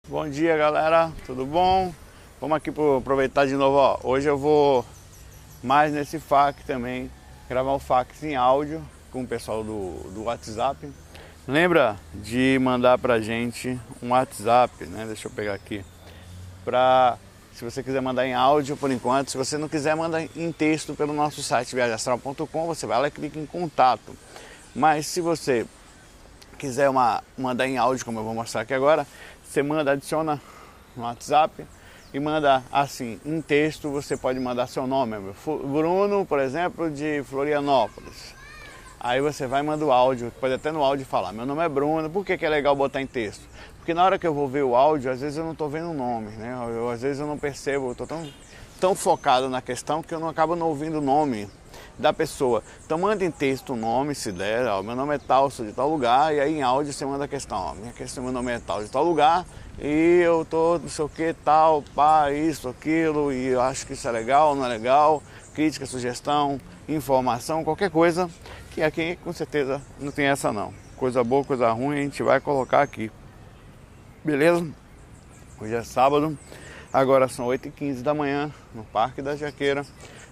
Bom dia, galera, tudo bom? Vamos aqui aproveitar de novo, ó. Hoje eu vou mais nesse fax também, gravar um fax em áudio com o pessoal do WhatsApp. Lembra de mandar pra gente um WhatsApp, né? Deixa eu pegar aqui. Se você quiser mandar em áudio por enquanto, se você não quiser, manda em texto pelo nosso site viagemastral.com, você vai lá e clica em contato. Mas se você quiser mandar em áudio, como eu vou mostrar aqui agora, você adiciona no WhatsApp e manda assim, em texto você pode mandar seu nome, Bruno, por exemplo, de Florianópolis. Aí você vai e manda o áudio, pode até no áudio falar, meu nome é Bruno. Por que é legal botar em texto? Porque na hora que eu vou ver o áudio, às vezes eu não estou vendo o nome, né? Às vezes eu não percebo, eu estou tão focado na questão que eu não acabo não ouvindo o nome da pessoa. Então manda em texto o nome, se der, ó, meu nome é tal, sou de tal lugar, e aí em áudio você manda a questão, ó, meu nome é tal, de tal lugar, e eu tô não sei o que, tal, pá, isso, aquilo, e eu acho que isso é legal, não é legal, crítica, sugestão, informação, qualquer coisa, que aqui com certeza não tem essa não. Coisa boa, coisa ruim, a gente vai colocar aqui. Beleza? Hoje é sábado, agora são 8h15 da manhã, no Parque da Jaqueira,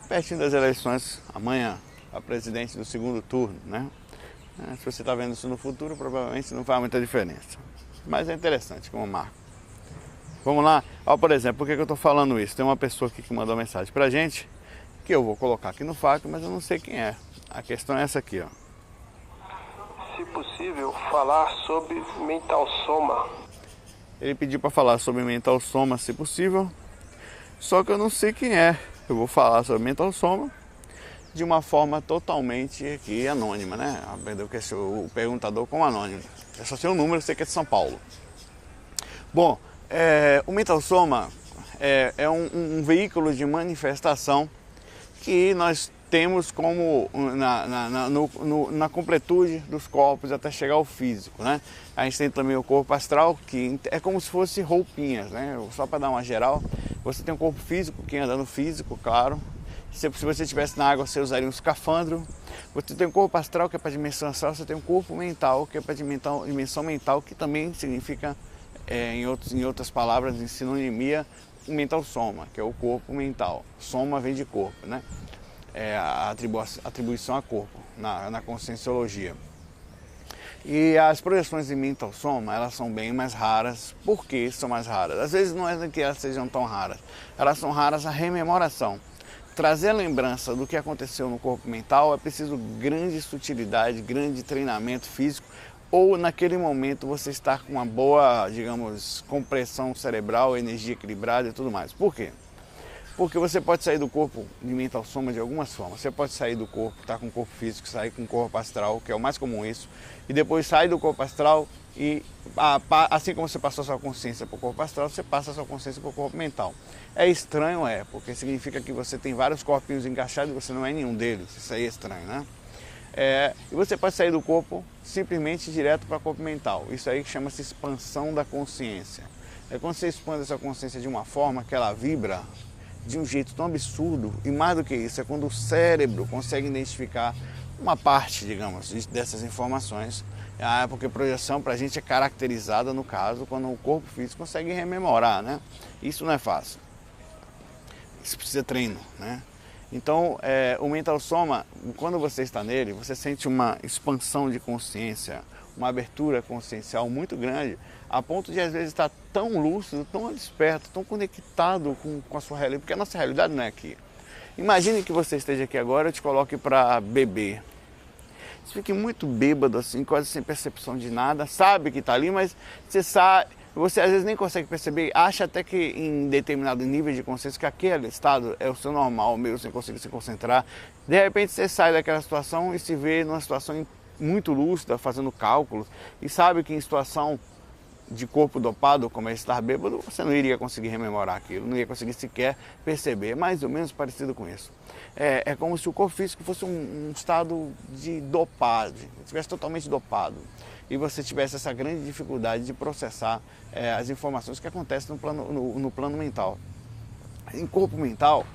pertinho das eleições amanhã, a presidente do segundo turno, né? Se você está vendo isso no futuro, provavelmente não faz muita diferença. Mas é interessante como marco. Vamos lá? Ó, por exemplo, por que eu estou falando isso? Tem uma pessoa aqui que mandou uma mensagem pra gente, que eu vou colocar aqui no fax, mas eu não sei quem é. A questão é essa aqui, ó. Se possível, falar sobre mental soma. Ele pediu para falar sobre mental soma, se possível, só que eu não sei quem é. Eu vou falar sobre mental soma de uma forma totalmente aqui anônima, né? O perguntador como anônimo. Eu só sei o número, eu sei que é de São Paulo. Bom, o mental soma é um veículo de manifestação que nós temos como na completude dos corpos até chegar ao físico, né? A gente tem também o corpo astral, que é como se fosse roupinhas, né? Só para dar uma geral, você tem um corpo físico, que anda no físico, claro. Se você estivesse na água, você usaria um escafandro. Você tem um corpo astral, que é para dimensão astral. Você tem um corpo mental, que é para dimensão mental, que também significa, em outras palavras, em sinonimia, mental soma, que é o corpo mental. Soma vem de corpo, né? A atribuição a corpo, na conscienciologia. E as projeções de mental soma, elas são bem mais raras. Por que são mais raras? Às vezes não é que elas sejam tão raras. Elas são raras a rememoração. Trazer a lembrança do que aconteceu no corpo mental é preciso grande sutilidade, grande treinamento físico, ou naquele momento você estar com uma boa, digamos, compressão cerebral, energia equilibrada e tudo mais. Por quê? Porque você pode sair do corpo de mental soma de algumas formas. Você pode sair do corpo, estar com o corpo físico, sair com o corpo astral, que é o mais comum isso, e depois sair do corpo astral e, assim como você passou a sua consciência para o corpo astral, você passa a sua consciência para o corpo mental. É estranho, porque significa que você tem vários corpinhos encaixados e você não é nenhum deles. Isso aí é estranho, né? E você pode sair do corpo simplesmente direto para o corpo mental. Isso aí chama-se expansão da consciência. É quando você expande essa consciência de uma forma que ela vibra de um jeito tão absurdo, e mais do que isso, é quando o cérebro consegue identificar uma parte, digamos, dessas informações, porque projeção para a gente é caracterizada, no caso, quando o corpo físico consegue rememorar, né? Isso não é fácil, isso precisa treino, né? Então, o mental soma, quando você está nele, você sente uma expansão de consciência, uma abertura consciencial muito grande, a ponto de às vezes estar tão lúcido, tão desperto, tão conectado com a sua realidade, porque a nossa realidade não é aqui. Imagine que você esteja aqui agora, eu te coloque para beber. Você fique muito bêbado assim, quase sem percepção de nada, sabe que está ali, mas você às vezes nem consegue perceber, acha até que em determinado nível de consciência que aquele estado é o seu normal, mesmo sem conseguir se concentrar. De repente você sai daquela situação e se vê numa situação muito lúcida, fazendo cálculos, e sabe que em situação de corpo dopado, como é estar bêbado, você não iria conseguir rememorar aquilo, não ia conseguir sequer perceber, mais ou menos parecido com isso. É como se o corpo físico fosse um estado de dopagem, estivesse totalmente dopado, e você tivesse essa grande dificuldade de processar as informações que acontecem no plano mental. Em corpo mental,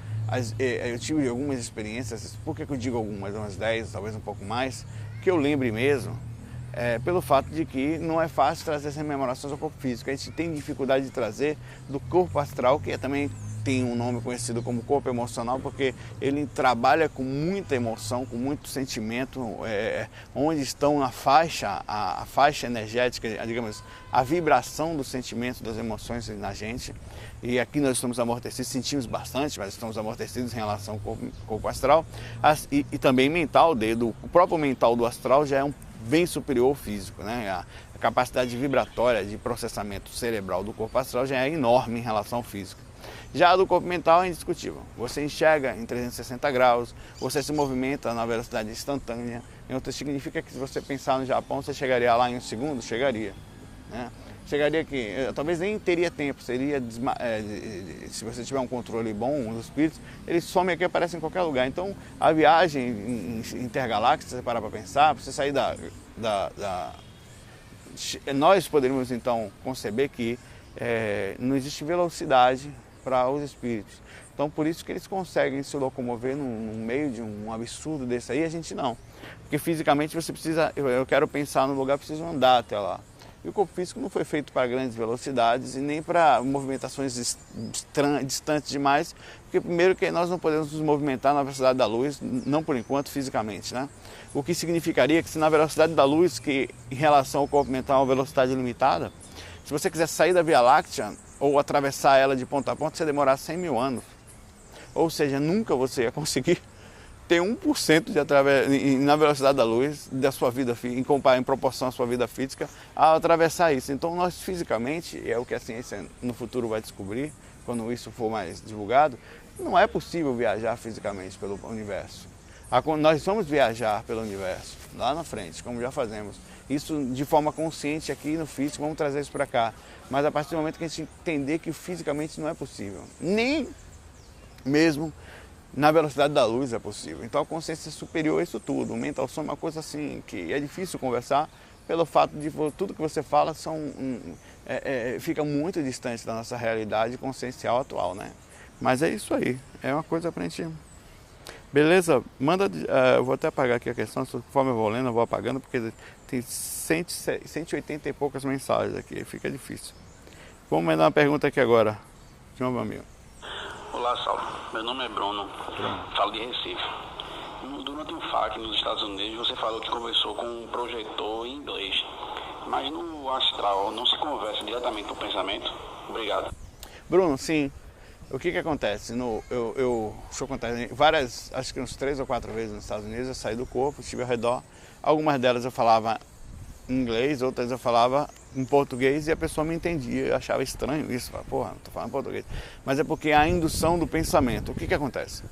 eu tive algumas experiências, por que eu digo algumas, umas 10, talvez um pouco mais, que eu lembre mesmo, pelo fato de que não é fácil trazer essas rememorações ao corpo físico. A gente tem dificuldade de trazer do corpo astral, que também tem um nome conhecido como corpo emocional, porque ele trabalha com muita emoção, com muito sentimento, onde estão a faixa energética, digamos, a vibração do sentimento, das emoções na gente. E aqui nós estamos amortecidos, sentimos bastante, mas estamos amortecidos em relação ao corpo astral. E também mental, o próprio mental do astral já é bem superior ao físico, né? A capacidade vibratória de processamento cerebral do corpo astral já é enorme em relação ao físico. Já a do corpo mental é indiscutível. Você enxerga em 360 graus, você se movimenta na velocidade instantânea. Então significa que se você pensar no Japão, você chegaria lá em um segundo? Chegaria, né? Chegaria aqui, talvez nem teria tempo, se você tiver um controle bom dos espíritos, ele some aqui e aparece em qualquer lugar. Então a viagem intergaláctica, se você parar para pensar, para você sair nós poderíamos então conceber que não existe velocidade para os espíritos. Então por isso que eles conseguem se locomover no meio de um absurdo desse aí, a gente não. Porque fisicamente você precisa, eu quero pensar no lugar, preciso andar até lá. E o corpo físico não foi feito para grandes velocidades e nem para movimentações distantes demais, porque primeiro que nós não podemos nos movimentar na velocidade da luz, não por enquanto fisicamente, né? O que significaria que se na velocidade da luz, que em relação ao corpo mental é uma velocidade limitada, se você quiser sair da Via Láctea ou atravessar ela de ponta a ponta, você demorar 100 mil anos. Ou seja, nunca você ia conseguir ter 1% na velocidade da luz da sua vida, em proporção à sua vida física, ao atravessar isso. Então nós fisicamente, é o que a ciência no futuro vai descobrir, quando isso for mais divulgado, não é possível viajar fisicamente pelo universo. Nós vamos viajar pelo universo, lá na frente, como já fazemos. Isso de forma consciente aqui no físico, vamos trazer isso para cá. Mas a partir do momento que a gente entender que fisicamente não é possível, nem mesmo na velocidade da luz é possível. Então a consciência é superior a isso tudo. O mental soma é uma coisa assim que é difícil conversar pelo fato de tudo que você fala fica muito distante da nossa realidade consciencial atual, né? Mas é isso aí, é uma coisa pra gente... Beleza? Eu vou até apagar aqui a questão, conforme eu vou lendo, eu vou apagando, porque tem 180 e poucas mensagens aqui, fica difícil. Vamos mandar uma pergunta aqui agora, de um amigo. Olá, Saulo. Meu nome é Bruno. Falo de Recife. Durante um FAQ nos Estados Unidos, você falou que conversou com um projetor em inglês. Mas no astral não se conversa diretamente com o pensamento? Obrigado. Bruno, sim. O que acontece? Deixa eu contar, acho que uns 3 ou 4 vezes nos Estados Unidos eu saí do corpo, estive ao redor. Algumas delas eu falava em inglês, outras eu falava em português e a pessoa me entendia. Eu achava estranho isso, porra, não estou falando português. Mas é porque a indução do pensamento. O que acontece?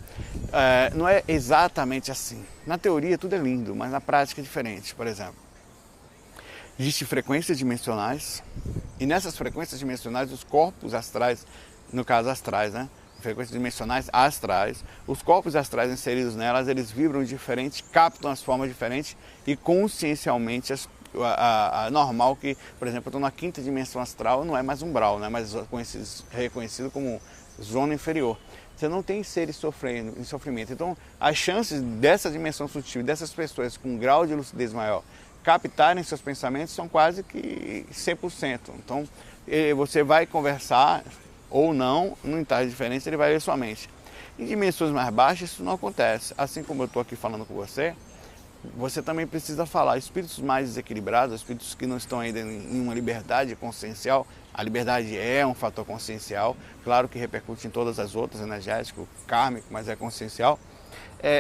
Não é exatamente assim. Na teoria tudo é lindo, mas na prática é diferente. Por exemplo, existem frequências dimensionais e nessas frequências dimensionais os corpos astrais, no caso astrais, né? Frequências dimensionais astrais, os corpos astrais inseridos nelas, eles vibram diferente, captam as formas diferentes e consciencialmente normal que, por exemplo, eu estou na 5ª dimensão astral, não é mais umbral, não é mais reconhecido como zona inferior. Você não tem seres sofrendo, em sofrimento. Então, as chances dessa dimensão sutil, dessas pessoas com um grau de lucidez maior, captarem seus pensamentos são quase que 100%. Então, você vai conversar ou não estágio diferente, ele vai ler sua mente. Em dimensões mais baixas isso não acontece. Assim como eu estou aqui falando com você, você também precisa falar. Espíritos mais desequilibrados, espíritos que não estão ainda em uma liberdade consciencial, a liberdade é um fator consciencial, claro que repercute em todas as outras, energético, kármico, mas é consciencial,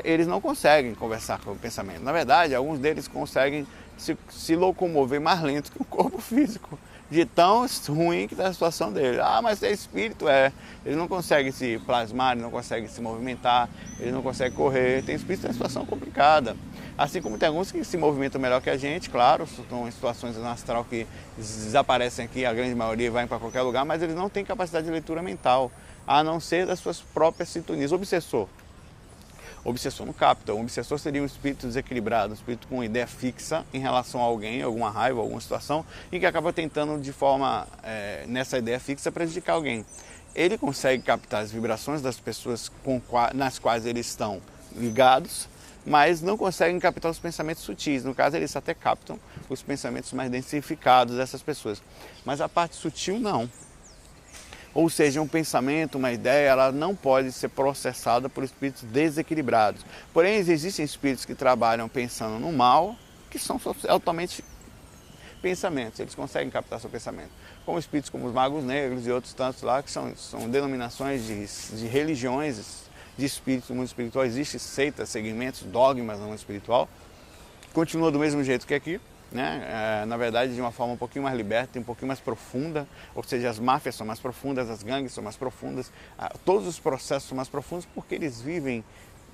eles não conseguem conversar com o pensamento. Na verdade, alguns deles conseguem se locomover mais lento que o corpo físico, de tão ruim que está a situação dele. Mas é espírito, ele não consegue se plasmar, ele não consegue se movimentar, ele não consegue correr, tem espírito em situação complicada. Assim como tem alguns que se movimentam melhor que a gente, claro, estão em situações no astral que desaparecem aqui, a grande maioria vai para qualquer lugar, mas eles não têm capacidade de leitura mental, a não ser das suas próprias sintonias. Obsessor não capta. O obsessor seria um espírito desequilibrado, um espírito com ideia fixa em relação a alguém, alguma raiva, alguma situação, e que acaba tentando de forma, nessa ideia fixa, prejudicar alguém. Ele consegue captar as vibrações das pessoas nas quais eles estão ligados, mas não conseguem captar os pensamentos sutis. No caso, eles até captam os pensamentos mais densificados dessas pessoas, mas a parte sutil não. Ou seja, um pensamento, uma ideia, ela não pode ser processada por espíritos desequilibrados. Porém, existem espíritos que trabalham pensando no mal, que são altamente pensamentos, eles conseguem captar seu pensamento. Como espíritos como os magos negros e outros tantos lá, que são denominações de religiões, de espíritos no mundo espiritual. Existem seitas, segmentos, dogmas no mundo espiritual. Continua do mesmo jeito que aqui, né? Na verdade, de uma forma um pouquinho mais liberta, um pouquinho mais profunda, ou seja, as máfias são mais profundas, as gangues são mais profundas, todos os processos são mais profundos porque eles vivem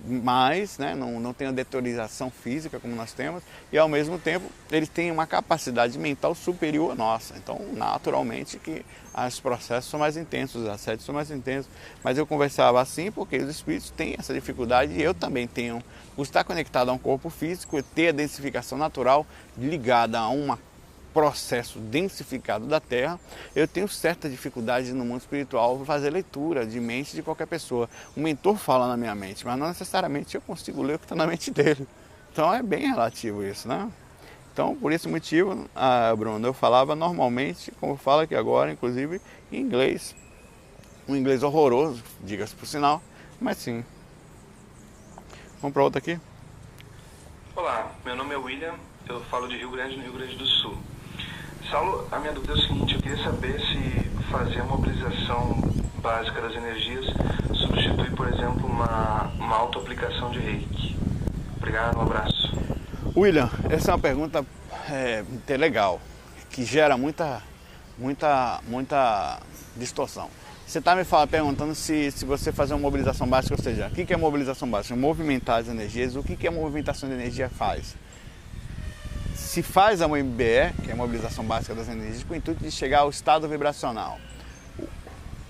mais, né? Não tem a deteriorização física como nós temos, e ao mesmo tempo eles têm uma capacidade mental superior à nossa. Então, naturalmente que os processos são mais intensos, os assédios são mais intensos. Mas eu conversava assim porque os espíritos têm essa dificuldade, e eu também tenho, por estar conectado a um corpo físico, ter a densificação natural ligada a um processo densificado da Terra. Eu tenho certa dificuldade no mundo espiritual de fazer leitura de mente de qualquer pessoa. O mentor fala na minha mente, mas não necessariamente eu consigo ler o que está na mente dele. Então é bem relativo isso, né? Então, por esse motivo, Bruno, eu falava normalmente, como eu falo aqui agora, inclusive em inglês. Um inglês horroroso, diga-se por sinal, mas sim. Vamos para outra aqui? Olá, meu nome é William, eu falo de Rio Grande, no Rio Grande do Sul. Saulo, a minha dúvida é o seguinte: eu queria saber se fazer a mobilização básica das energias substitui, por exemplo, uma auto-aplicação de reiki. Obrigado, um abraço. William, essa é uma pergunta legal, que gera muita distorção. Você está me perguntando se você fazer uma mobilização básica, ou seja, o que é mobilização básica? Movimentar as energias. O que a movimentação de energia faz? Se faz a MBE, que é a mobilização básica das energias, com o intuito de chegar ao estado vibracional.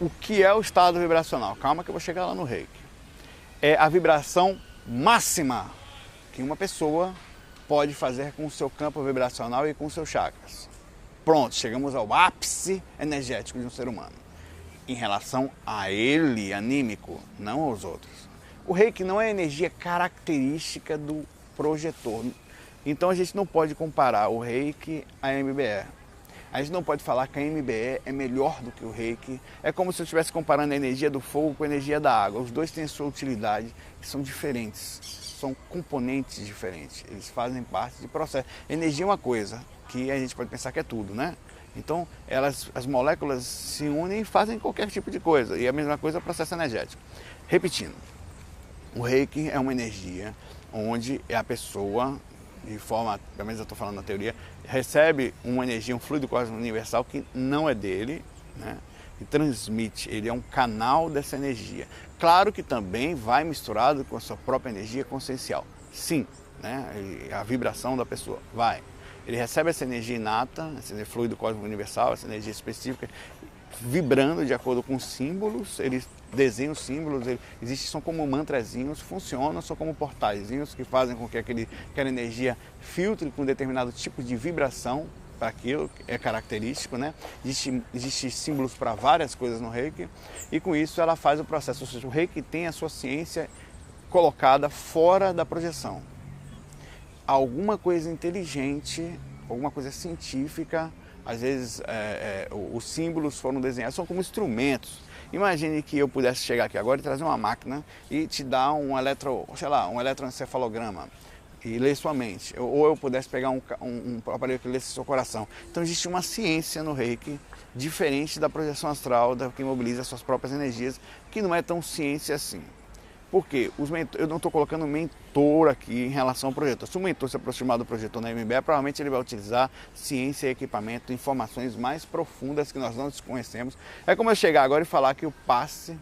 O que é o estado vibracional? Calma que eu vou chegar lá no reiki. É a vibração máxima que uma pessoa pode fazer com o seu campo vibracional e com os seus chakras. Pronto, chegamos ao ápice energético de um ser humano. Em relação a ele, anímico, não aos outros. O reiki não é energia característica do projetor. Então a gente não pode comparar o reiki à MBE. A gente não pode falar que a MBE é melhor do que o reiki. É como se eu estivesse comparando a energia do fogo com a energia da água. Os dois têm a sua utilidade, que são diferentes. São componentes diferentes. Eles fazem parte de processo. Energia é uma coisa que a gente pode pensar que é tudo, né? Então, as moléculas se unem e fazem qualquer tipo de coisa. E a mesma coisa é o processo energético. Repetindo, o reiki é uma energia onde a pessoa, de forma, pelo menos eu estou falando na teoria, recebe uma energia, um fluido cósmico universal que não é dele, né? E transmite, ele é um canal dessa energia. Claro que também vai misturado com a sua própria energia consciencial. Sim, né? A vibração da pessoa, vai. Ele recebe essa energia inata, esse fluido cósmico universal, essa energia específica, vibrando de acordo com símbolos. Eles desenham símbolos, são como mantrazinhos, funcionam, são como portaizinhos que fazem com que aquela energia filtre com um determinado tipo de vibração para aquilo, que é característico, né? Existem símbolos para várias coisas no reiki, e com isso ela faz o processo. Ou seja, o reiki tem a sua ciência colocada fora da projeção. Alguma coisa inteligente, alguma coisa científica, às vezes os símbolos foram desenhados, são como instrumentos. Imagine que eu pudesse chegar aqui agora e trazer uma máquina e te dar um eletroencefalograma e ler sua mente. Ou eu pudesse pegar um aparelho que lesse seu coração. Então existe uma ciência no reiki diferente da projeção astral, que mobiliza suas próprias energias, que não é tão ciência assim. Por quê? Eu não estou colocando mentor aqui em relação ao projetor. Se o mentor se aproximar do projetor na MBE, provavelmente ele vai utilizar ciência, equipamento, informações mais profundas que nós não desconhecemos. É como eu chegar agora e falar que o passe,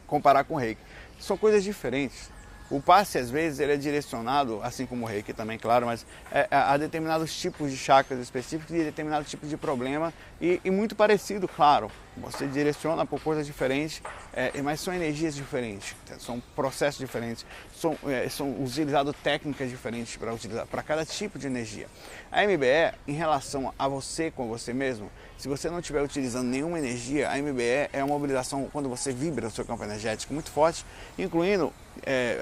comparar com o reiki. São coisas diferentes. O passe, às vezes, ele é direcionado, assim como o reiki também, claro, mas a determinados tipos de chakras específicos e determinados tipos de problema, e muito parecido, claro, Você direciona por coisas diferentes, mas são energias diferentes, são processos diferentes, são utilizadas técnicas diferentes para utilizar para cada tipo de energia. A MBE, em relação a você com você mesmo, se você não estiver utilizando nenhuma energia, a MBE é uma mobilização quando você vibra o seu campo energético muito forte, incluindo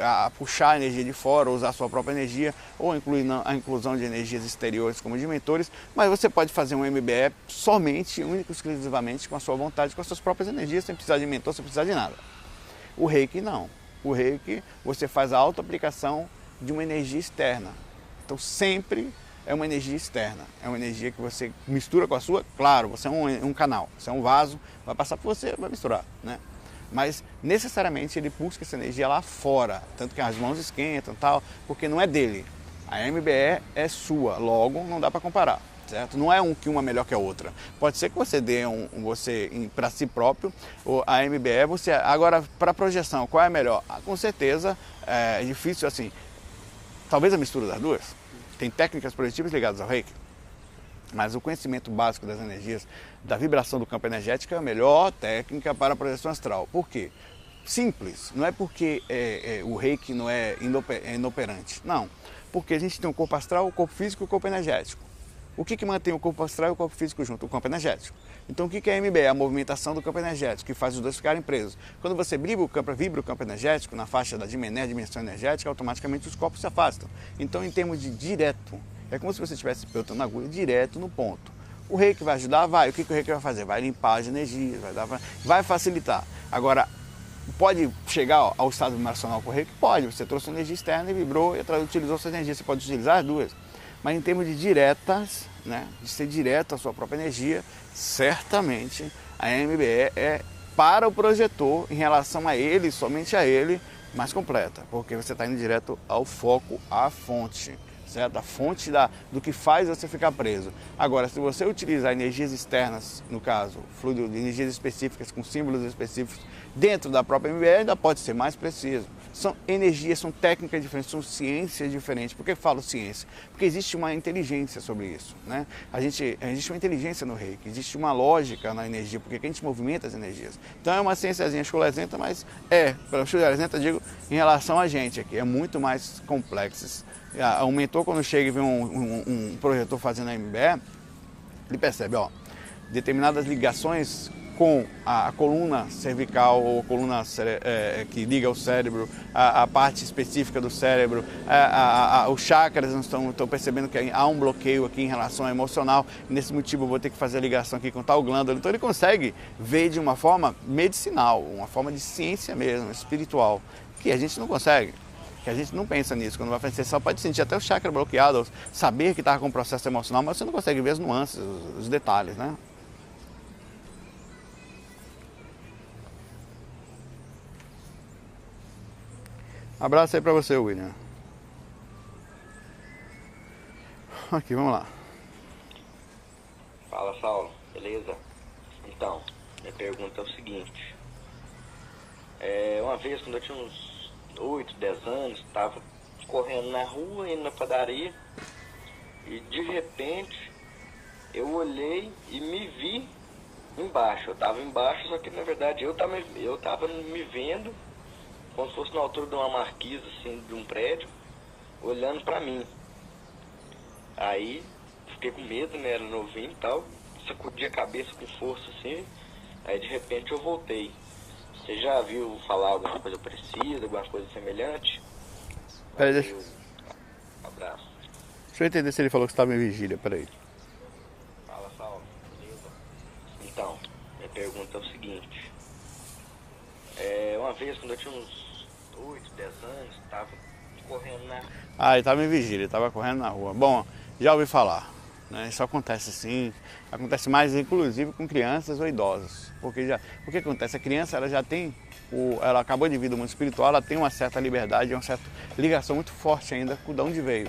a puxar a energia de fora, usar a sua própria energia, ou incluindo a inclusão de energias exteriores como de mentores, mas você pode fazer um MBE somente, único, exclusivamente com a sua vontade, com as suas próprias energias, sem precisar de mentor, sem precisar de nada. O Reiki não. O Reiki, você faz a auto-aplicação de uma energia externa. Então sempre é uma energia externa, é uma energia que você mistura com a sua, claro, você é um canal, você é um vaso, vai passar por você, vai misturar, né? Mas necessariamente ele busca essa energia lá fora, tanto que as mãos esquentam e tal, porque não é dele. A MBE é sua, logo não dá para comparar, certo? Não é que uma é melhor que a outra. Pode ser que você dê para si próprio, a MBE, você agora para projeção, qual é a melhor? Com certeza é difícil assim, talvez a mistura das duas. Tem técnicas projetivas ligadas ao Reiki, mas o conhecimento básico das energias, da vibração do campo energético é a melhor técnica para a projeção astral. Por quê? Simples, não é porque o Reiki não é inoperante, não. Porque a gente tem o corpo astral, o corpo físico e o corpo energético. O que mantém o corpo astral e o corpo físico junto? O campo energético. Então o que é a MBE? A movimentação do campo energético, que faz os dois ficarem presos. Quando você vibra o campo energético, na faixa da dimensão energética, automaticamente os corpos se afastam. Então em termos de direto, é como se você estivesse pelotando a agulha direto no ponto. O Reiki vai ajudar? Vai. O que o Reiki vai fazer? Vai limpar as energias, vai facilitar. Agora, pode chegar ao estado vibracional com o Reiki? Pode. Você trouxe energia externa e vibrou e utilizou essa energia. Você pode utilizar as duas. Mas em termos de diretas, né, de ser direto à sua própria energia, certamente a MBE é para o projetor, em relação a ele, somente a ele, mais completa. Porque você está indo direto ao foco, à fonte. Certo? A fonte do que faz você ficar preso. Agora, se você utilizar energias externas, no caso, fluido de energias específicas, com símbolos específicos, dentro da própria MBE, ainda pode ser mais preciso. São energias, são técnicas diferentes, são ciências diferentes. Por que eu falo ciência? Porque existe uma inteligência sobre isso, né? Existe uma inteligência no Reiki, existe uma lógica na energia, porque a gente movimenta as energias. Então é uma ciênciazinha chulesenta, mas pela chulesenta, digo, em relação a gente aqui, é muito mais complexo. O mentor, quando chega e vê um projetor fazendo a MBE, ele percebe, determinadas ligações com a coluna cervical ou coluna que liga ao cérebro, a parte específica do cérebro, os chakras estão percebendo que há um bloqueio aqui em relação ao emocional, e nesse motivo eu vou ter que fazer a ligação aqui com tal glândula. Então ele consegue ver de uma forma medicinal, uma forma de ciência mesmo, espiritual, que a gente não consegue. Que a gente não pensa nisso, quando vai fazer sessão, pode sentir até o chakra bloqueado, saber que está com um processo emocional, mas você não consegue ver as nuances, os detalhes, né? Abraço aí pra você, William. Aqui, vamos lá. Fala, Saulo, beleza? Então, minha pergunta é o seguinte. Uma vez, quando eu tinha uns 8, 10 anos, estava correndo na rua, indo na padaria, e de repente eu olhei e me vi embaixo. Eu estava embaixo, só que na verdade eu estava me vendo como se fosse na altura de uma marquise, assim, de um prédio, olhando para mim. Aí fiquei com medo, né, era novinho e tal, sacudi a cabeça com força assim, aí de repente eu voltei. Você já viu falar alguma coisa parecida, alguma coisa semelhante? Peraí, deixa Abraço. eu entender se ele falou que estava em vigília, peraí. Fala, Saulo, beleza? Então, minha pergunta é o seguinte. Uma vez, quando eu tinha uns 8, 10 anos, estava correndo na... Ele estava em vigília, ele estava correndo na rua. Bom, já ouvi falar, né? Isso acontece sim, acontece mais inclusive com crianças ou idosos. O que acontece? A criança ela já tem, ela acabou de vir do mundo espiritual, ela tem uma certa liberdade, uma certa ligação muito forte ainda com de onde veio.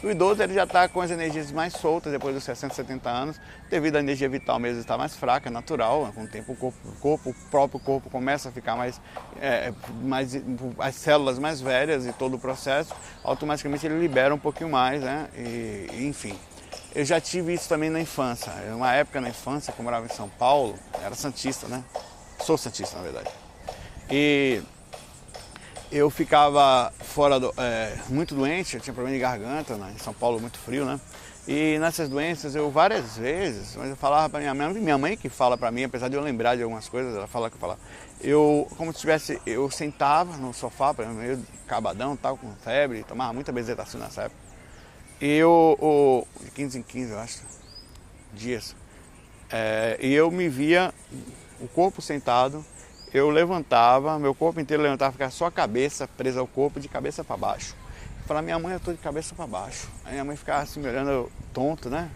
O idoso ele já está com as energias mais soltas depois dos 60, 70 anos, devido à energia vital mesmo estar mais fraca, natural. Com o tempo o próprio corpo começa a ficar mais as células mais velhas e todo o processo, automaticamente ele libera um pouquinho mais, né? Enfim. eu já tive isso também na infância. Uma época na infância, que eu morava em São Paulo, era santista, né? Sou santista, na verdade. E eu ficava muito doente, eu tinha problema de garganta, né? Em São Paulo muito frio, né? E nessas doenças eu várias vezes, mas eu falava para minha mãe que fala para mim, apesar de eu lembrar de algumas coisas, ela fala que eu falava. Eu sentava no sofá, meio cabadão, tal, com febre, tomava muita bezetacina nessa época. E de 15 em 15, eu acho, dias. E eu me via, o corpo sentado, eu levantava, meu corpo inteiro levantava, ficava só a cabeça presa ao corpo, de cabeça para baixo. Eu falava, minha mãe, eu tô de cabeça para baixo. Aí minha mãe ficava assim, me olhando tonto, né?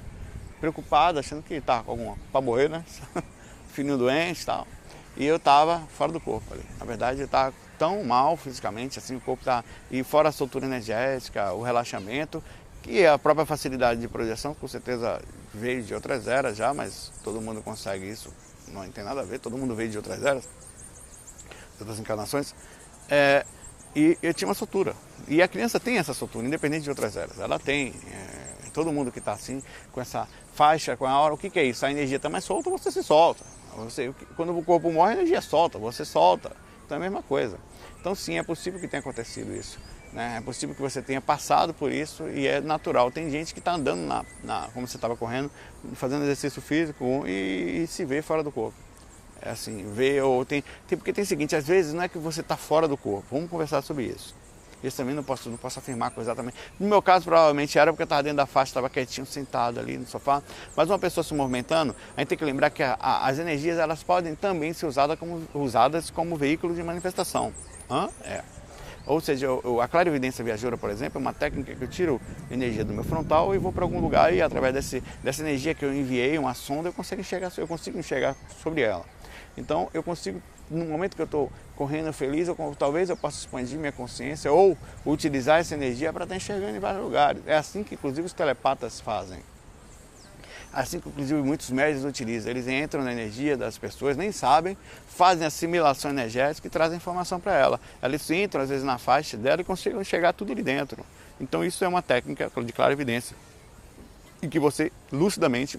Preocupada, achando que tava com alguma para morrer, né? Filhinho doente e tal. E eu tava fora do corpo ali. Na verdade, eu tava tão mal fisicamente, assim, o corpo tá... E fora a soltura energética, o relaxamento, que a própria facilidade de projeção, com certeza veio de outras eras já, mas todo mundo consegue isso, não tem nada a ver, todo mundo veio de outras eras, de outras encarnações. E eu tinha uma soltura. E a criança tem essa soltura, independente de outras eras. Ela tem. Todo mundo que está assim, com essa faixa, com a hora, o que é isso? A energia está mais solta, você se solta. Quando o corpo morre, a energia solta, você solta. Então é a mesma coisa. Então sim, é possível que tenha acontecido isso. Né? É possível que você tenha passado por isso e é natural. Tem gente que está andando, como você estava correndo, fazendo exercício físico e se vê fora do corpo. É assim, porque tem o seguinte, às vezes não é que você está fora do corpo, vamos conversar sobre isso. Isso também não posso afirmar exatamente. No meu caso, provavelmente era porque eu estava dentro da faixa, estava quietinho, sentado ali no sofá. Mas uma pessoa se movimentando, a gente tem que lembrar que as energias elas podem também ser usadas como veículo de manifestação. Ou seja, a clarividência viajoura, por exemplo, é uma técnica que eu tiro energia do meu frontal e vou para algum lugar e através dessa energia que eu enviei, uma sonda, eu consigo enxergar sobre ela. Então eu consigo, no momento que eu estou correndo feliz, talvez eu possa expandir minha consciência ou utilizar essa energia para estar enxergando em vários lugares. É assim que inclusive os telepatas fazem. Assim que inclusive muitos médiuns utilizam. Eles entram na energia das pessoas, nem sabem, fazem assimilação energética e trazem informação para ela. Eles entram às vezes na faixa dela e conseguem enxergar tudo ali dentro. Então isso é uma técnica de clarividência. E que você lucidamente,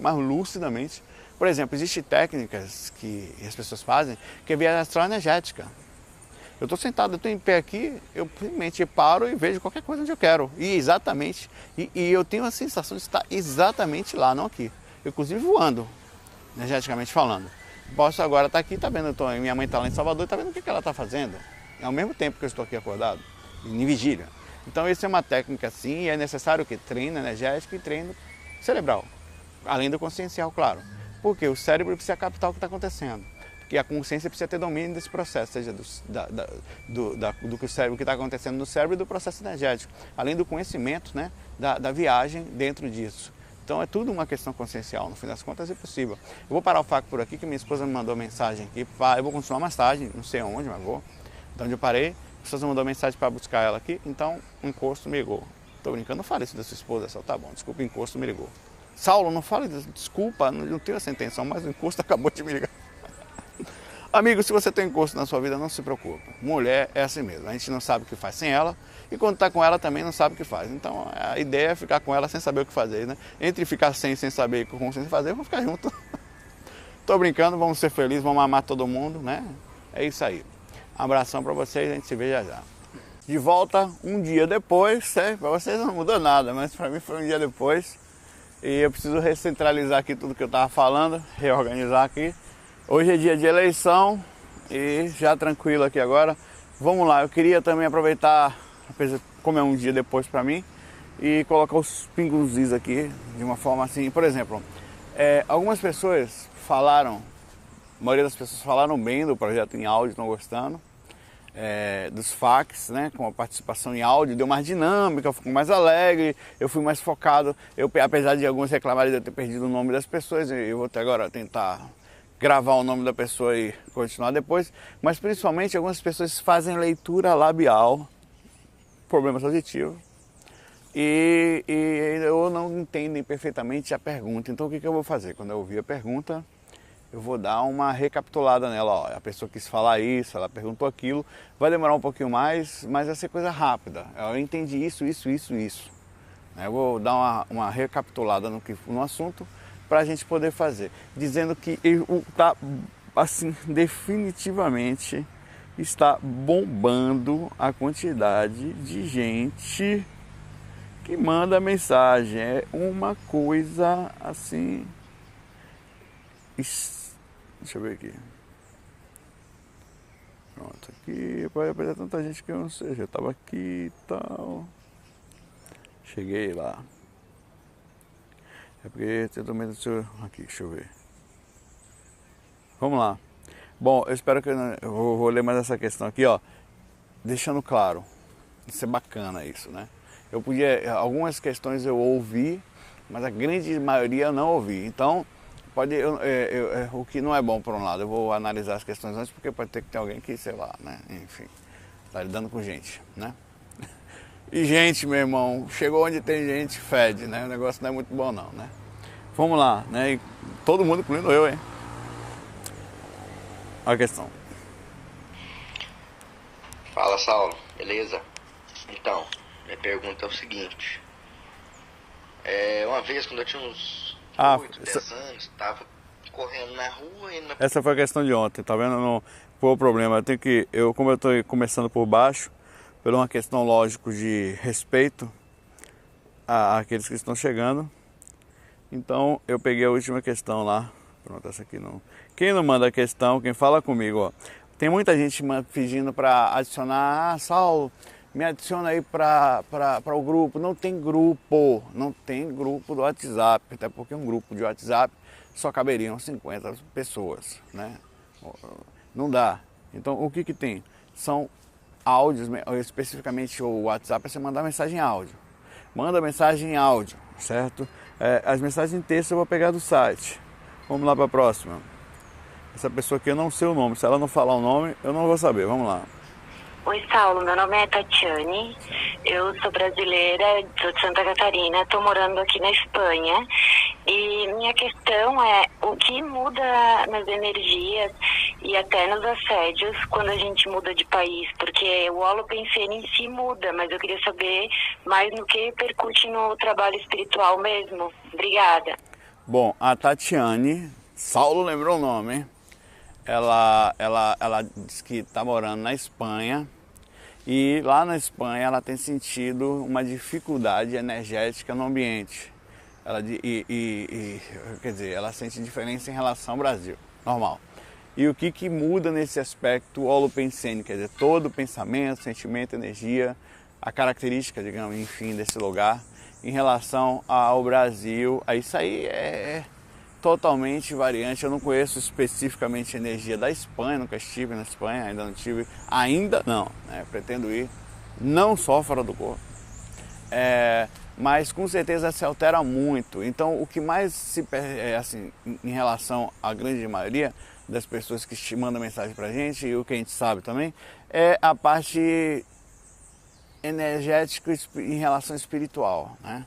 por exemplo, existem técnicas que as pessoas fazem, que é viagem astral energética. Eu estou sentado, eu estou em pé aqui, eu simplesmente paro e vejo qualquer coisa onde eu quero. E eu tenho a sensação de estar exatamente lá, não aqui. Eu, inclusive voando, energeticamente falando. Posso agora estar aqui, está vendo, minha mãe está lá em Salvador, está vendo o que ela está fazendo. Ao mesmo tempo que eu estou aqui acordado, em vigília. Então, isso é uma técnica, sim, e é necessário que treino energético e treino cerebral. Além do consciencial, claro. Porque o cérebro precisa captar o que está acontecendo. Porque a consciência precisa ter domínio desse processo, seja do que está acontecendo no cérebro e do processo energético. Além do conhecimento, né, da viagem dentro disso. Então é tudo uma questão consciencial, no fim das contas é possível. Eu vou parar o faco por aqui, que minha esposa me mandou mensagem aqui. Eu vou continuar mais tarde, não sei aonde, mas vou. De onde eu parei, a esposa mandou mensagem para buscar ela aqui, então o encosto me ligou. Estou brincando, não fale isso da sua esposa, só tá bom, desculpa, o encosto me ligou. Saulo, não fale, desculpa, não tenho essa intenção, mas o encosto acabou de me ligar. Amigo, se você tem encosto na sua vida, não se preocupe. Mulher é assim mesmo, a gente não sabe o que faz sem ela e quando está com ela também não sabe o que faz. Então a ideia é ficar com ela sem saber o que fazer, né? Entre ficar sem saber e com sem fazer, vamos ficar juntos. Tô brincando, vamos ser felizes, vamos amar todo mundo, né? É isso aí. Um abração para vocês, a gente se vê já já. De volta um dia depois, para vocês não mudou nada, mas para mim foi um dia depois. E eu preciso recentralizar aqui tudo que eu estava falando, reorganizar aqui. Hoje é dia de eleição e já tranquilo aqui agora. Vamos lá, eu queria também aproveitar, como é um dia depois para mim, e colocar os pingos is aqui de uma forma assim. Por exemplo, algumas pessoas falaram, a maioria das pessoas falaram bem do projeto em áudio, estão gostando. Dos fax, né, com a participação em áudio, deu mais dinâmica, eu fui mais alegre, eu fui mais focado. Apesar de alguns reclamarem de eu ter perdido o nome das pessoas, eu vou até agora tentar gravar o nome da pessoa e continuar depois, mas principalmente algumas pessoas fazem leitura labial, problemas auditivos, e ou não entendem perfeitamente a pergunta. Então o que eu vou fazer? Quando eu ouvir a pergunta, eu vou dar uma recapitulada nela. Ó, a pessoa quis falar isso, ela perguntou aquilo, vai demorar um pouquinho mais, mas vai ser coisa rápida. Eu entendi isso. Eu vou dar uma recapitulada no assunto para a gente poder fazer. Dizendo que está, assim, definitivamente está bombando a quantidade de gente que manda mensagem. É uma coisa assim... Deixa eu ver aqui. Pronto, aqui pode aparecer tanta gente que eu não sei. Já tava aqui e tal. Cheguei lá. É porque eu tô medo do seu... Aqui, deixa eu ver. Vamos lá. Bom, eu espero que eu vou ler mais essa questão aqui, ó. Deixando claro. Isso é bacana isso, né? Eu podia... Algumas questões eu ouvi, mas a grande maioria eu não ouvi. Então... o que não é bom por um lado, eu vou analisar as questões antes, porque pode ter que ter alguém que, sei lá, né, enfim, tá lidando com gente, né? E gente, meu irmão, chegou onde tem gente, fede, né? O negócio não é muito bom não, né? Vamos lá, né? E todo mundo, incluindo eu, hein? Olha a questão. Fala, Saulo, beleza? Então, minha pergunta é o seguinte. Uma vez, quando eu tinha uns 8, 10 anos, tava correndo na rua e Essa foi a questão de ontem, tá vendo? Não foi o problema. Como eu estou começando por baixo, por uma questão lógico de respeito àqueles que estão chegando, então eu peguei a última questão lá. Pronto, essa aqui não. Quem não manda a questão, quem fala comigo, ó. Tem muita gente pedindo para adicionar, Saulo, me adiciona aí para o grupo. Não tem grupo do WhatsApp, até porque um grupo de WhatsApp só caberiam 50 pessoas, né? Não dá. Então o que tem? São áudios, especificamente o WhatsApp é você mandar mensagem em áudio. Manda mensagem em áudio, certo? As mensagens em texto eu vou pegar do site. Vamos lá para a próxima. Essa pessoa aqui eu não sei o nome, se ela não falar o nome eu não vou saber, vamos lá. Oi, Saulo, meu nome é Tatiane, eu sou brasileira, sou de Santa Catarina, estou morando aqui na Espanha e minha questão é o que muda nas energias e até nos assédios quando a gente muda de país, porque o holopensene em si muda, mas eu queria saber mais no que repercute no trabalho espiritual mesmo. Obrigada. Bom, a Tatiane, Saulo lembrou o nome, hein? Ela diz que está morando na Espanha. E lá na Espanha ela tem sentido uma dificuldade energética no ambiente. Quer dizer, ela sente diferença em relação ao Brasil, normal. E o que muda nesse aspecto holopensene, quer dizer, todo o pensamento, sentimento, energia, a característica, digamos, enfim, desse lugar, em relação ao Brasil, isso aí é totalmente variante. Eu não conheço especificamente a energia da Espanha, nunca estive na Espanha, ainda não, né? Pretendo ir, não só fora do corpo, mas com certeza se altera muito. Então o que mais assim, em relação à grande maioria das pessoas que mandam mensagem pra gente, e o que a gente sabe também, é a parte energética em relação espiritual, né?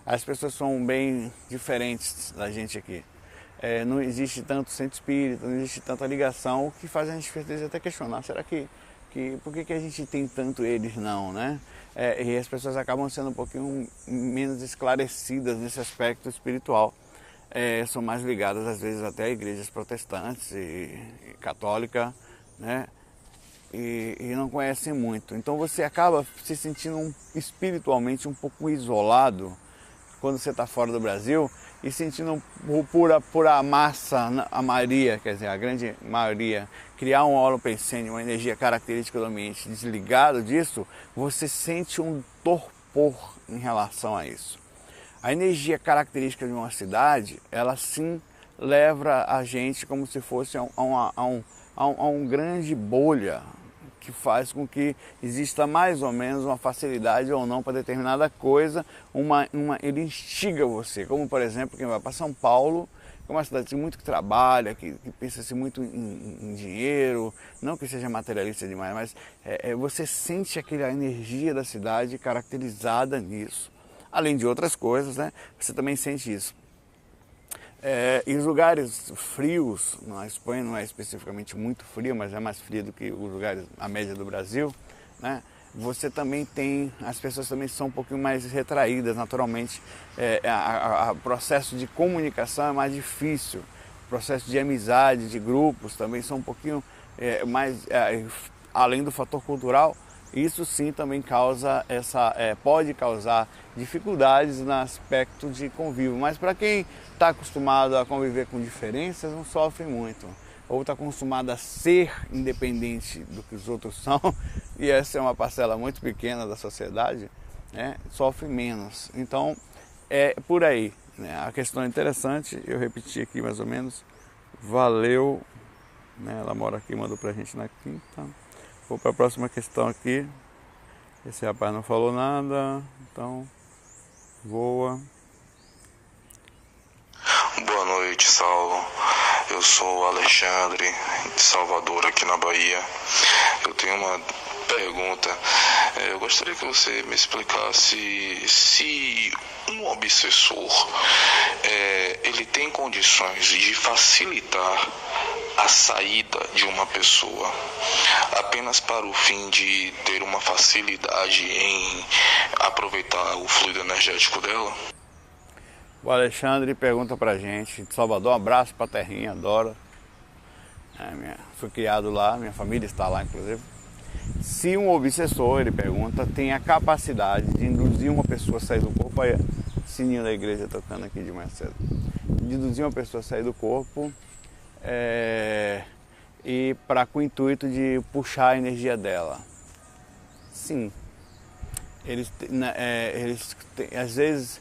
As pessoas são bem diferentes da gente aqui. Não existe tanto centro espírita, não existe tanta ligação, o que faz a gente até questionar, será que por que a gente tem tanto eles não, né? E as pessoas acabam sendo um pouquinho menos esclarecidas nesse aspecto espiritual. São mais ligadas às vezes até a igrejas protestantes e católica, né? E não conhecem muito. Então você acaba se sentindo espiritualmente um pouco isolado quando você está fora do Brasil e sentindo por a massa, a maioria, quer dizer, a grande maioria, criar um holopensene, uma energia característica do ambiente desligado disso, você sente um torpor em relação a isso. A energia característica de uma cidade, ela sim leva a gente como se fosse a um grande bolha, que faz com que exista mais ou menos uma facilidade ou não para determinada coisa, ele instiga você, como por exemplo quem vai para São Paulo, que é uma cidade que muito trabalha, que pensa-se muito em dinheiro, não que seja materialista demais, mas você sente aquela energia da cidade caracterizada nisso. Além de outras coisas, né? Você também sente isso. E os lugares frios, a Espanha não é especificamente muito fria, mas é mais fria do que os lugares, a média do Brasil, né? você também tem, as pessoas também são um pouquinho mais retraídas naturalmente, o processo de comunicação é mais difícil, o processo de amizade, de grupos também são um pouquinho mais, além do fator cultural, isso sim também causa pode causar dificuldades no aspecto de convívio, mas para quem está acostumado a conviver com diferenças não sofre muito, ou está acostumado a ser independente do que os outros são, e essa é uma parcela muito pequena da sociedade, né, sofre menos. Então é por aí, né? A questão é interessante, eu repeti aqui mais ou menos, valeu, né? Ela mora aqui, mandou pra gente na quinta. Vou para a próxima questão aqui. Esse rapaz não falou nada, então voa. Boa noite, Saulo. Eu sou o Alexandre, de Salvador, aqui na Bahia. Eu tenho uma pergunta. Eu gostaria que você me explicasse se um obsessor ele tem condições de facilitar a saída de uma pessoa apenas para o fim de ter uma facilidade em aproveitar o fluido energético dela? O Alexandre pergunta pra gente, de Salvador, um abraço pra terrinha, adora. Fui criado lá, minha família está lá inclusive. Se um obsessor, ele pergunta, tem a capacidade de induzir uma pessoa a sair do corpo, aí sininho da igreja tocando aqui de manhã cedo, de induzir uma pessoa a sair do corpo e com o intuito de puxar a energia dela. Sim, eles às vezes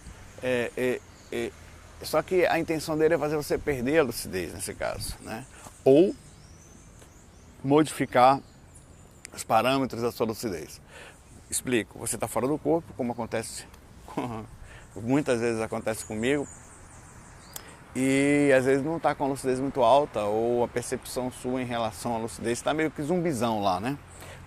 só que a intenção dele é fazer você perder a lucidez nesse caso, né? Ou modificar os parâmetros da sua lucidez. Explico, você está fora do corpo, como acontece muitas vezes acontece comigo, e às vezes não está com a lucidez muito alta, ou a percepção sua em relação à lucidez está meio que zumbizão lá, né?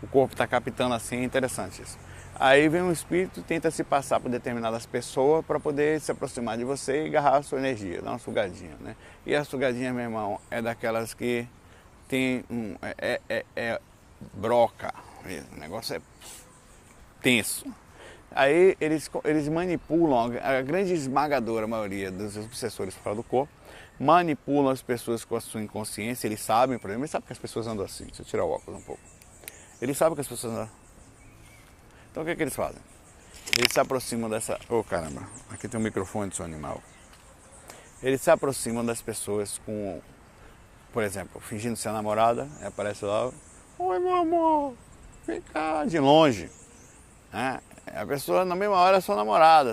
O corpo está captando assim, é interessante isso. Aí vem um espírito e tenta se passar por determinadas pessoas para poder se aproximar de você e agarrar a sua energia, dar uma sugadinha, né? E a sugadinha, meu irmão, é daquelas que tem broca mesmo, o negócio é tenso. Aí eles manipulam, a grande esmagadora maioria dos obsessores fora do corpo, manipulam as pessoas com a sua inconsciência, eles sabem, por exemplo, eles sabem que as pessoas andam assim, deixa eu tirar o óculos um pouco. Eles sabem que as pessoas andam. Então o que eles fazem? Eles se aproximam dessa... Oh caramba, aqui tem um microfone do seu animal. Eles se aproximam das pessoas com, por exemplo, fingindo ser namorada, aparece lá, oi meu amor, vem cá, de longe. Né? A pessoa na mesma hora é sua namorada.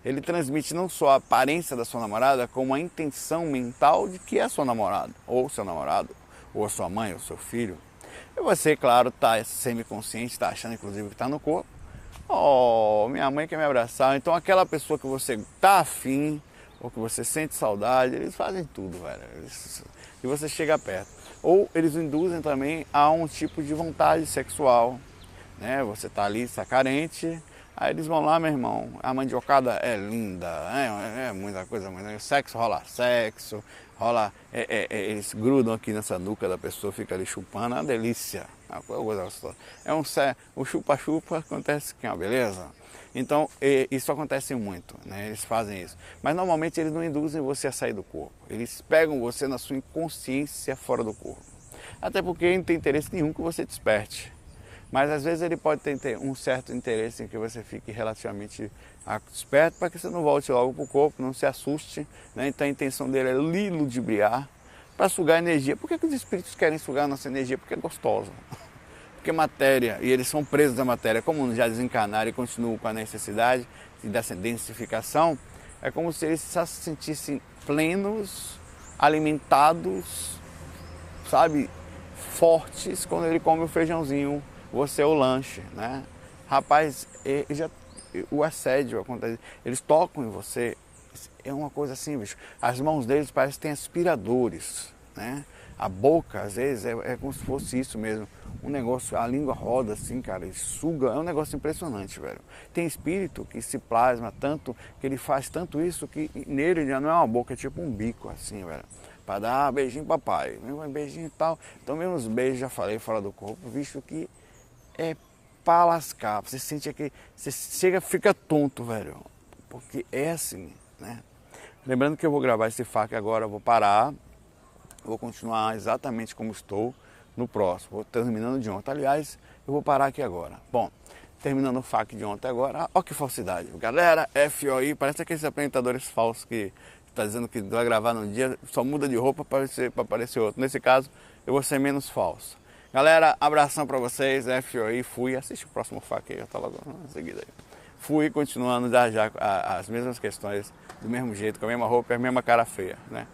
Ele transmite não só a aparência da sua namorada, como a intenção mental de que é sua namorada, ou seu namorado, ou a sua mãe, ou seu filho. E você, claro, está semiconsciente, está achando inclusive que está no corpo. Oh, minha mãe quer me abraçar. Então aquela pessoa que você está afim, ou que você sente saudade, eles fazem tudo, velho. E você chega perto. Ou eles induzem também a um tipo de vontade sexual, né? Você está ali, está carente, aí eles vão lá, meu irmão, a mandiocada é linda, é muita coisa, sexo, rola, eles grudam aqui nessa nuca da pessoa, fica ali chupando, é uma delícia, é uma coisa gostosa. O chupa-chupa acontece que é uma beleza. Então, isso acontece muito, né? Eles fazem isso. Mas normalmente eles não induzem você a sair do corpo. Eles pegam você na sua inconsciência fora do corpo. Até porque não tem interesse nenhum que você desperte. Mas às vezes ele pode ter um certo interesse em que você fique relativamente desperto para que você não volte logo para o corpo, não se assuste, né? Então a intenção dele é lhe ludibriar para sugar energia. Por que os espíritos querem sugar a nossa energia? Porque é gostosa. Porque matéria, e eles são presos da matéria, como já desencarnaram e continuam com a necessidade dessa densificação, é como se eles se sentissem plenos, alimentados, sabe, fortes quando ele come o feijãozinho, você é o lanche, né? Rapaz, o assédio acontece, eles tocam em você, é uma coisa assim, bicho, as mãos deles parecem que têm aspiradores, né? A boca, às vezes, é como se fosse isso mesmo. Um negócio, a língua roda assim, cara, e suga. É um negócio impressionante, velho. Tem espírito que se plasma tanto, que ele faz tanto isso, que nele já não é uma boca, é tipo um bico, assim, velho. Para dar beijinho papai, beijinho e tal. Então, mesmo os beijos, já falei, fora do corpo, visto que é pra lascar. Você sente que você chega, fica tonto, velho. Porque é assim, né? Lembrando que eu vou gravar esse FAQ agora, eu vou parar, vou continuar exatamente como estou no próximo. Vou terminando de ontem. Aliás, eu vou parar aqui agora. Bom, terminando o FAQ de ontem agora, ó que falsidade. Galera, FOI, parece aqueles apresentadores falsos que tá dizendo que vai gravar num dia, só muda de roupa para aparecer outro. Nesse caso, eu vou ser menos falso. Galera, abração para vocês, FOI, fui. Assiste o próximo FAQ aí, eu tô logo em seguida aí. Fui continuando já as mesmas questões, do mesmo jeito, com a mesma roupa e a mesma cara feia, né?